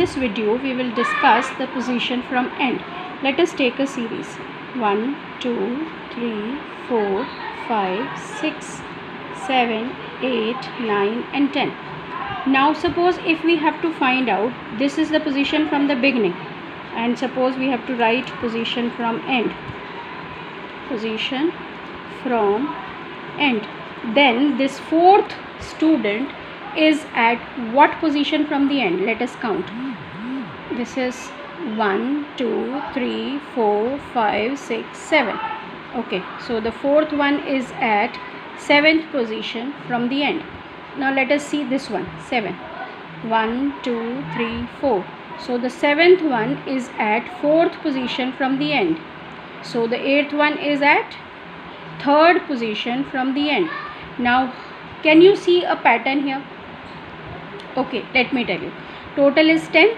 this video we will discuss the position from end. Let us take a series 1, 2, 3, 4, 5, 6, 7, 8, 9 and 10. Now suppose if we have to find out, this is the position from the beginning, and suppose we have to write position from end. Position from end. Then this fourth student is at what position from the end? Let us count. This is 1, 2, 3, 4, 5, 6, 7. Okay, so the fourth one is at 7th position from the end. Now let us see this one, 7. 1, 2, 3, 4. So the 7th one is at 4th position from the end. So the 8th one is at 3rd position from the end. Now can you see a pattern here? Okay, let me tell you. Total is 10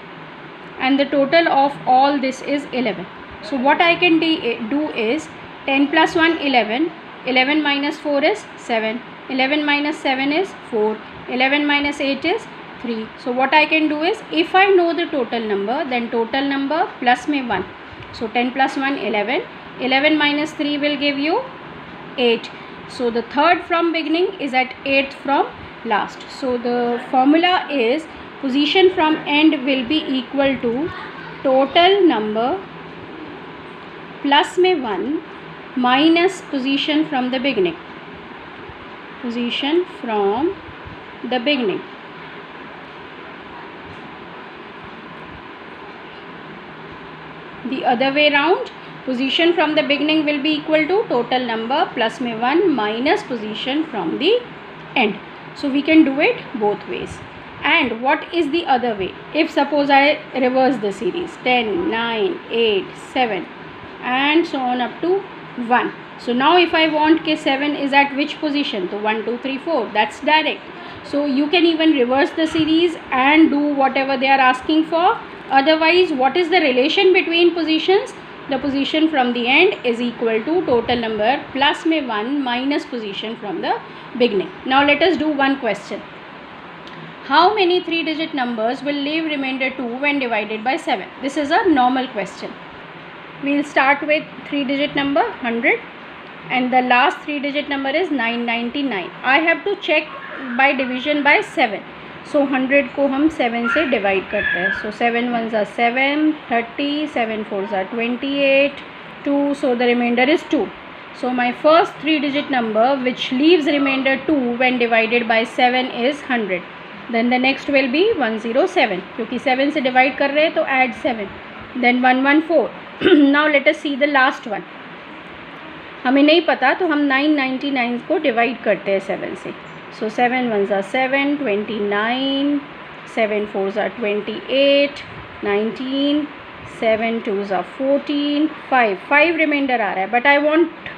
and the total of all this is 11. So what I can do is 10 plus 1 11, 11 minus 4 is 7, 11 minus 7 is 4, 11 minus 8 is 3. So what I can do is, if I know the total number, then total number plus me 1. So 10 plus 1 11, 11 minus 3 will give you 8. So the third from beginning is at 8th from last. So the formula is position from end will be equal to total number plus में 1 minus position from the beginning. Position from the beginning. The other way round, position from the beginning will be equal to total number plus में 1 minus position from the end. So we can do it both ways. And what is the other way? If suppose I reverse the series 10, 9, 8, 7 and so on up to 1. So now if I want k 7 is at which position? So 1, 2, 3, 4. That's direct. So you can even reverse the series and do whatever they are asking for. Otherwise, what is the relation between positions? The position from the end is equal to total number plus में 1 minus position from the beginning. Now let us do one question. How many 3-digit numbers will leave remainder 2 when divided by 7? This is a normal question. We will start with 3-digit number 100 and the last 3-digit number is 999. I have to check by division by 7. So 100 को हम 7 से divide करते हैं. So 7 ones are 7, 30, 7 fours are 28, 2. So the remainder is 2. So my first 3-digit number which leaves remainder 2 when divided by 7 is 100. Then the next will be 107. क्योंकि 7 से divide कर रहे हैं तो add 7. Then 114. Now let us see the last one. हमें नहीं पता तो हम 999 को divide करते हैं 7 से. So 7 ones are 7, 29, 7 fours are 28, 19, 7 twos are 14, 5 remainder आ रहा है. But I want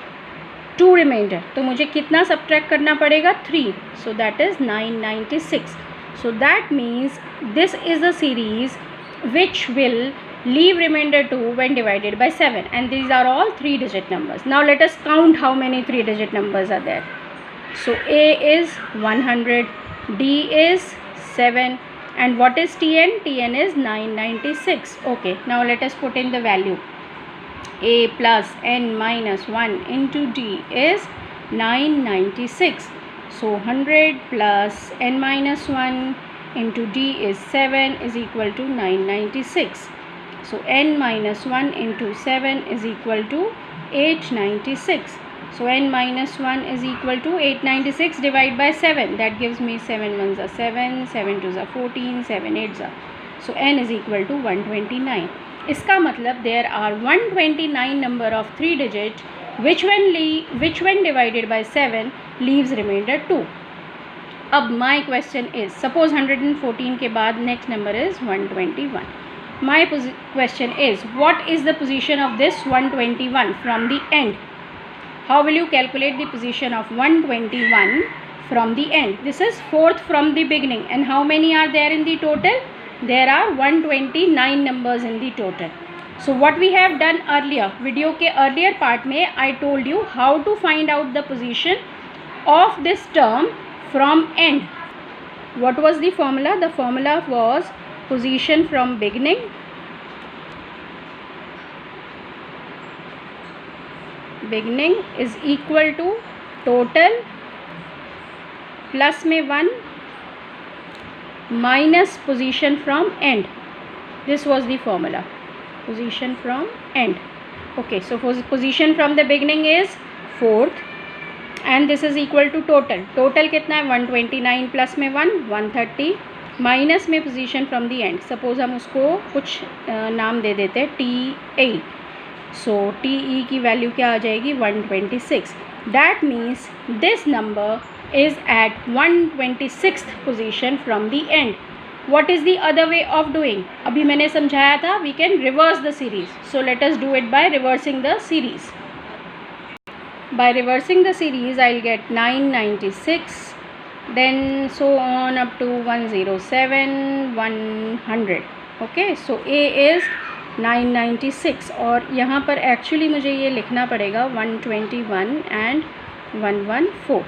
2 remainder. तो मुझे कितना subtract करना पड़ेगा? 3. So that is 996. So that means this is a series which will leave remainder 2 when divided by 7. And these are all 3-digit numbers. Now let us count how many 3-digit numbers are there. So A is 100, D is 7 and what is Tn? Tn is 996. Okay, now let us put in the value. A plus n minus 1 into D is 996. So 100 plus n minus 1 into D is 7 is equal to 996. So n minus 1 into 7 is equal to 896. So n minus 1 is equal to 896 divided by 7. That gives me 7 ones are 7, 7 twos are 14, 7 eights are. So n is equal to 129. इसका मतलब there are 129 number of 3-digit which when divided by 7 leaves remainder 2. अब my question is, suppose 114 के बाद next number is 121. My question is, what is the position of this 121 from the end? How will you calculate the position of 121 from the end? This is 4th from the beginning. And how many are there in the total? There are 129 numbers in the total. So what we have done earlier, video के earlier part में I told you how to find out the position of this term from end. What was the formula? The formula was position from beginning is equal to total plus में 1 minus position from end. This was the formula, position from end. Okay, so position from the beginning is 4th and this is equal to total कितना है 129 plus में 1 130 minus में position from the end. Suppose हम उसको कुछ नाम दे देते हैं TE. सो TE की वैल्यू क्या आ जाएगी 126. That means this number is at 126th position from the end. What is the other way of doing? अभी मैंने समझाया था we can reverse the series. So let us do it by reversing the series. By reversing the series I'll get 996 then so on up to 107 100. Okay, so A is 996 और यहाँ पर actually मुझे ये लिखना पड़ेगा 121 and 114.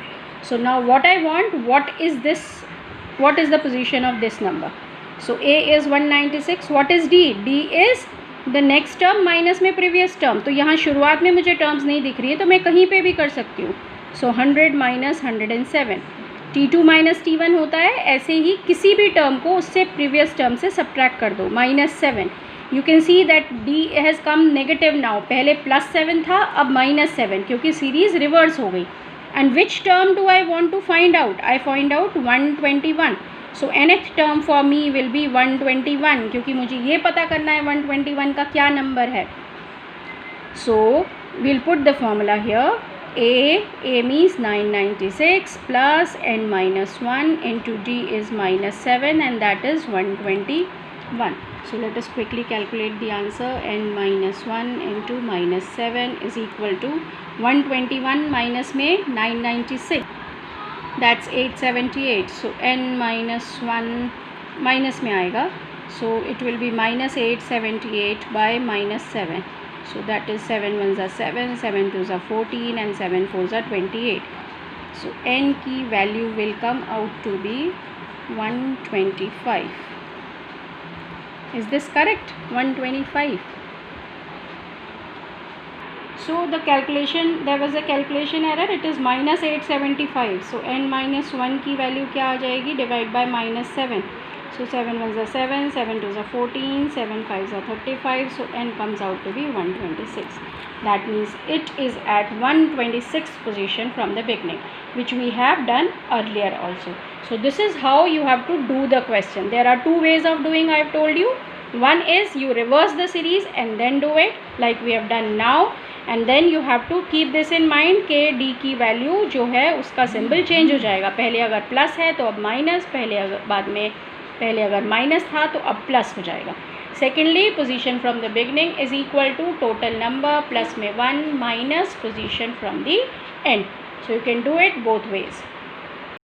So now what I want, what is the position of this number? So A is 196. What is D? D is the next term minus में previous term. तो यहाँ शुरुआत में मुझे terms नहीं दिख रही है तो मैं कहीं पे भी कर सकती हूँ. So 100 minus 107. T2 minus T1 होता है. ऐसे ही किसी भी term को उससे previous term से subtract कर दो. minus 7. You can see that D has come negative now. पहले plus 7 था अब minus 7 क्योंकि series reverse हो गई. And which term do I want to find out? I find out 121. So nth term for me will be 121 क्योंकि मुझे ये पता करना है 121 का क्या नंबर है. So we'll put the formula here. A means 996 plus n minus 1 into D is minus 7 and that is 121. So let us quickly calculate the answer. N minus 1 into minus 7 is equal to 121 minus में 996 that's 878. So n minus 1 minus में आएगा so it will be minus 878 by minus 7. So that is 7 ones are 7, 7 twos are 14 and 7 fours are 28. So n की value will come out to be 125. Is this correct? 125. So the calculation, there was a calculation error. It is minus 875. So n minus 1 की value क्या आ जाएगी? Divide by minus 7. So 7 ones are 7, 7 twos are 14, 7 fives are 35. So n comes out to be 126. That means it is at 126th position from the beginning, which we have done earlier also. So this is how you have to do the question. There are two ways of doing, I have told you. One is you reverse the series and then do it like we have done now. And then you have to keep this in mind कि D की value जो है उसका symbol change हो जाएगा. पहले अगर plus है तो अब माइनस, पहले अगर माइनस था तो अब प्लस हो जाएगा. Secondly position from the beginning is equal to total number plus में 1 minus position from the end. So you can do it both veg.